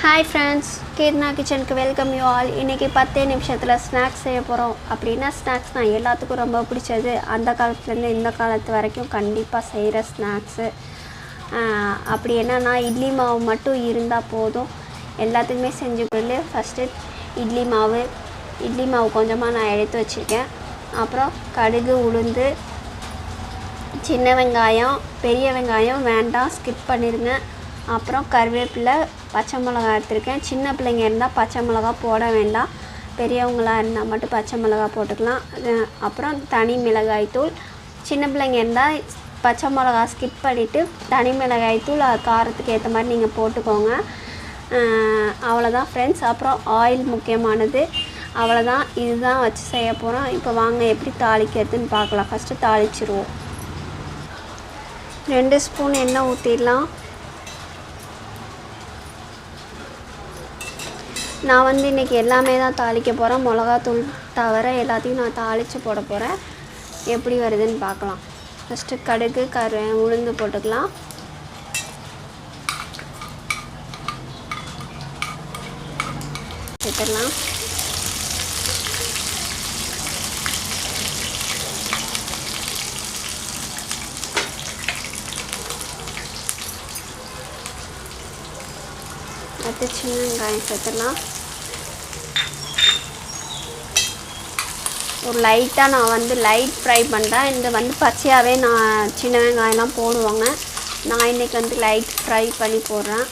Hi friends, கீர்னா கிச்சனுக்கு welcome you all. இன்றைக்கி 10 நிமிஷத்தில் ஸ்நாக்ஸ் செய்ய போகிறோம். அப்படின்னா ஸ்நாக்ஸ்னால் எல்லாத்துக்கும் ரொம்ப பிடிச்சது. அந்த காலத்துலேருந்து இந்த காலத்து வரைக்கும் கண்டிப்பாக செய்கிற ஸ்நாக்ஸு. அப்படி என்னன்னா இட்லி மாவு மட்டும் இருந்தால் போதும், எல்லாத்துக்குமே செஞ்சு கொடுத்து. ஃபஸ்ட்டு இட்லி மாவு கொஞ்சமாக நான் எடுத்து வச்சுருக்கேன். அப்புறம் கடுகு, உளுந்து, சின்ன வெங்காயம், பெரிய வெங்காயம் வேண்டாம், ஸ்கிப் பண்ணிடுங்க. அப்புறம் கருவேப்பிலை, பச்சை மிளகா எடுத்துருக்கேன். சின்ன பிள்ளைங்க இருந்தால் பச்சை மிளகா போட வேண்டாம், பெரியவங்களாக இருந்தால் மட்டும் பச்சை மிளகா போட்டுக்கலாம். அப்புறம் தனி மிளகாய் தூள். சின்ன பிள்ளைங்க இருந்தால் பச்சை மிளகா ஸ்கிப் பண்ணிவிட்டு தனி மிளகாய் தூள் காரத்துக்கு ஏற்ற மாதிரி நீங்கள் போட்டுக்கோங்க. அவ்வளோதான் ஃப்ரெண்ட்ஸ். அப்புறம் ஆயில் முக்கியமானது. அவ்வளோதான், இதுதான் வச்சு செய்ய போகிறோம். இப்போ வாங்க எப்படி தாளிக்கிறதுன்னு பார்க்கலாம். ஃபஸ்ட்டு தாளிச்சிருவோம். 2 ஸ்பூன் எண்ணெய் ஊற்றிடலாம். நான் இன்றைக்கி எல்லாமே தான் தாளிக்க போகிறேன். மிளகாத்தூள் தவிர எல்லாத்தையும் நான் தாளித்து போட போகிறேன். எப்படி வருதுன்னு பார்க்கலாம். ஃபஸ்ட்டு கடுகு, உளுந்து போட்டுக்கலாம். சேர்த்துடலாம். அடுத்து சின்ன வெங்காயம் சேர்த்துடலாம். ஒரு லைட்டாக நான் லைட் ஃப்ரை பண்ணுறேன். இந்த பச்சையாகவே நான் சின்ன வெங்காயம்லாம் போடுவாங்க. நான் இன்றைக்கி லைட் ஃப்ரை பண்ணி போடுறேன்.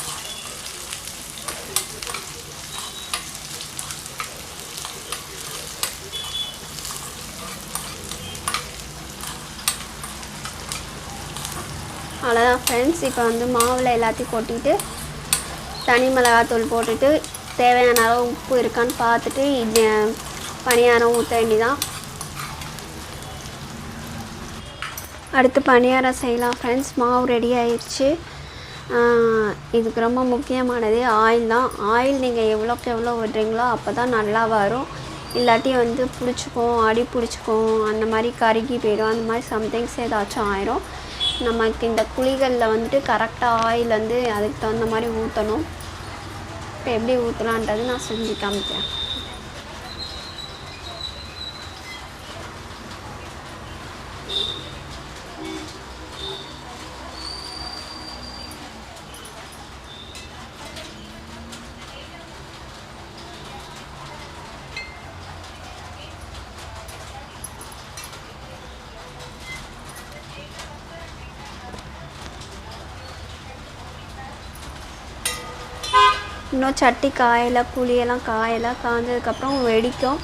அவ்வளோதான் ஃப்ரெண்ட்ஸ். இப்போ மாவில் எல்லாத்தையும் கொட்டிட்டு தனி மிளகாத்தூள் போட்டுட்டு தேவையான அளவு உப்பு இருக்கான்னு பார்த்துட்டு பணியாரம் ஊற்ற வேண்டிதான். அடுத்து பணியாரம் செய்யலாம் ஃப்ரெண்ட்ஸ். மாவு ரெடி ஆயிடுச்சு. இதுக்கு ரொம்ப முக்கியமானது ஆயில் தான். ஆயில் நீங்கள் எவ்வளோக்கு எவ்வளோ விடுறீங்களோ அப்போ தான் நல்லா வரும். இல்லாட்டி பிடிச்சிக்கும், அடி பிடிச்சிக்கும், அந்த மாதிரி கருகி போயிடும். அந்த மாதிரி சம்திங்ஸ் ஏதாச்சும் ஆயிரும். நமக்கு இந்த குழிகளில் கரெக்டாக ஆயில் அதுக்கு தகுந்த மாதிரி ஊற்றணும். இப்போ எப்படி ஊற்றலான்றது நான் செஞ்சு காமிக்கிறேன். இன்னும் சட்டி காயலை, குழியெல்லாம் காஞ்சதுக்கப்புறம் வெடிக்கும்.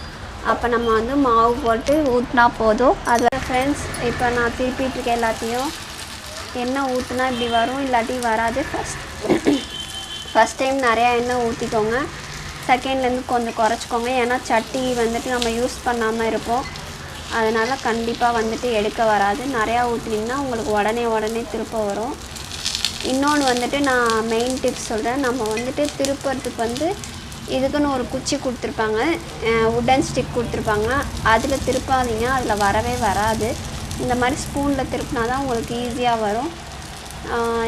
அப்போ நம்ம மாவு போட்டு ஊற்றினா போதும். அது ஃப்ரெண்ட்ஸ், இப்போ நான் திருப்பிட்டுருக்கேன் எல்லாத்தையும். எண்ணெய் ஊற்றினா இப்படி வரும், இல்லாட்டி வராது. ஃபஸ்ட் டைம் நிறையா எண்ணெய் ஊற்றிக்கோங்க. செகண்ட்லேருந்து கொஞ்சம் குறைச்சிக்கோங்க. ஏன்னா சட்டி நம்ம யூஸ் பண்ணாமல் இருப்போம். அதனால் கண்டிப்பாக எடுக்க வராது. நிறையா ஊற்றினீங்கன்னா உங்களுக்கு உடனே திருப்ப வரும். இன்னொன்று நான் மெயின் டிப்ஸ் சொல்கிறேன். நம்ம திருப்பறதுக்கு இதுக்குன்னு ஒரு குச்சி கொடுத்துருப்பாங்க, உட்டன் ஸ்டிக் கொடுத்துருப்பாங்க. அதில் திருப்பாதீங்க, அதில் வரவே வராது. இந்த மாதிரி ஸ்பூனில் திருப்பினா தான் உங்களுக்கு ஈஸியாக வரும்.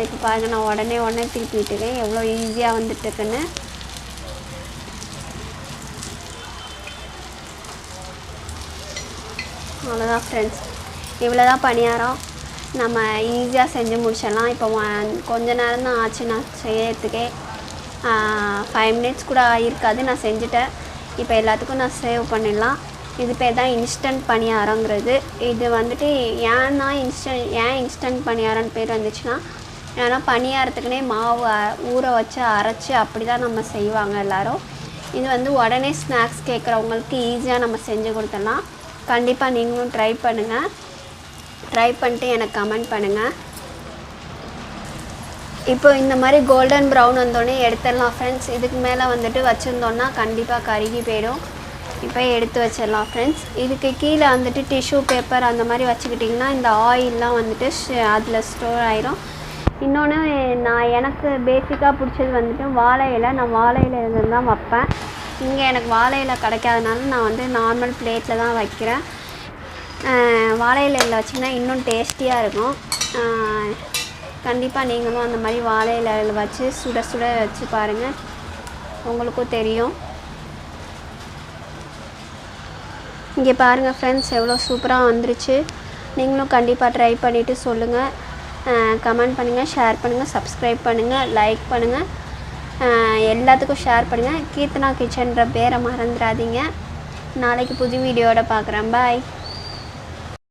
இப்போ பாருங்கள், நான் உடனே திருப்பிட்டுருக்கேன். எவ்வளோ ஈஸியாக வந்துட்டுருக்குன்னு. அவ்வளோதான் ஃப்ரெண்ட்ஸ். இவ்வளோ தான் பணியாரம். நம்ம ஈஸியாக செஞ்சு முடிச்சிடலாம். இப்போ கொஞ்ச நேரம் தான் ஆச்சு நான் செய்யறதுக்கே. 5 மினிட்ஸ் கூட ஆகிருக்காது, நான் செஞ்சுட்டேன். இப்போ எல்லாத்துக்கும் நான் சேவ் பண்ணிடலாம். இது பேர் தான் இன்ஸ்டன்ட் பணியாரங்கிறது. இது ஏன் இன்ஸ்டன்ட் பணியாரம்னு பேர் வந்துச்சுன்னா, ஏன்னா பணியாரத்துக்குனே மாவு ஊற வச்சு அரைச்சி அப்படி தான் நம்ம செய்வாங்க எல்லோரும். இது உடனே ஸ்நாக்ஸ் கேட்குறவங்களுக்கு ஈஸியாக நம்ம செஞ்சு கொடுத்துடலாம். கண்டிப்பாக நீங்களும் ட்ரை பண்ணுங்கள். ட்ரை பண்ணிட்டு எனக்கு கமெண்ட் பண்ணுங்கள். இப்போ இந்த மாதிரி கோல்டன் ப்ரௌன் வந்தோடனே எடுத்துடலாம் ஃப்ரெண்ட்ஸ். இதுக்கு மேலே வச்சுருந்தோன்னா கண்டிப்பாக கருகி போயிடும். இப்போ எடுத்து வச்சிடலாம் ஃப்ரெண்ட்ஸ். இதுக்கு கீழே டிஷ்யூ பேப்பர் அந்த மாதிரி வச்சுக்கிட்டிங்கன்னா இந்த ஆயிலெலாம் அதில் ஸ்டோர் ஆயிரும். இன்னொன்று, எனக்கு பேசிக்காக பிடிச்சது வாழை இலை. நான் வாழை இலை தான் வைப்பேன். இங்கே எனக்கு வாழை இலை கிடைக்காதனால நான் நார்மல் பிளேட்டில் தான் வைக்கிறேன். வாழை இலையில் வச்சிங்கன்னா இன்னும் டேஸ்டியாக இருக்கும். கண்டிப்பாக நீங்களும் அந்த மாதிரி வாழை இலையில் வச்சு சுட வச்சு பாருங்கள். உங்களுக்கும் தெரியும். இங்கே பாருங்கள் ஃப்ரெண்ட்ஸ், எவ்வளோ சூப்பராக வந்துருச்சு. நீங்களும் கண்டிப்பாக ட்ரை பண்ணிவிட்டு சொல்லுங்கள். கமெண்ட் பண்ணுங்கள், ஷேர் பண்ணுங்கள், சப்ஸ்கிரைப் பண்ணுங்கள், லைக் பண்ணுங்கள், எல்லாத்துக்கும் ஷேர் பண்ணுங்கள். கீர்த்தனா கிச்சன்ற பேரை மறந்துடாதீங்க. நாளைக்கு புது வீடியோட பார்க்குறேன். பாய்.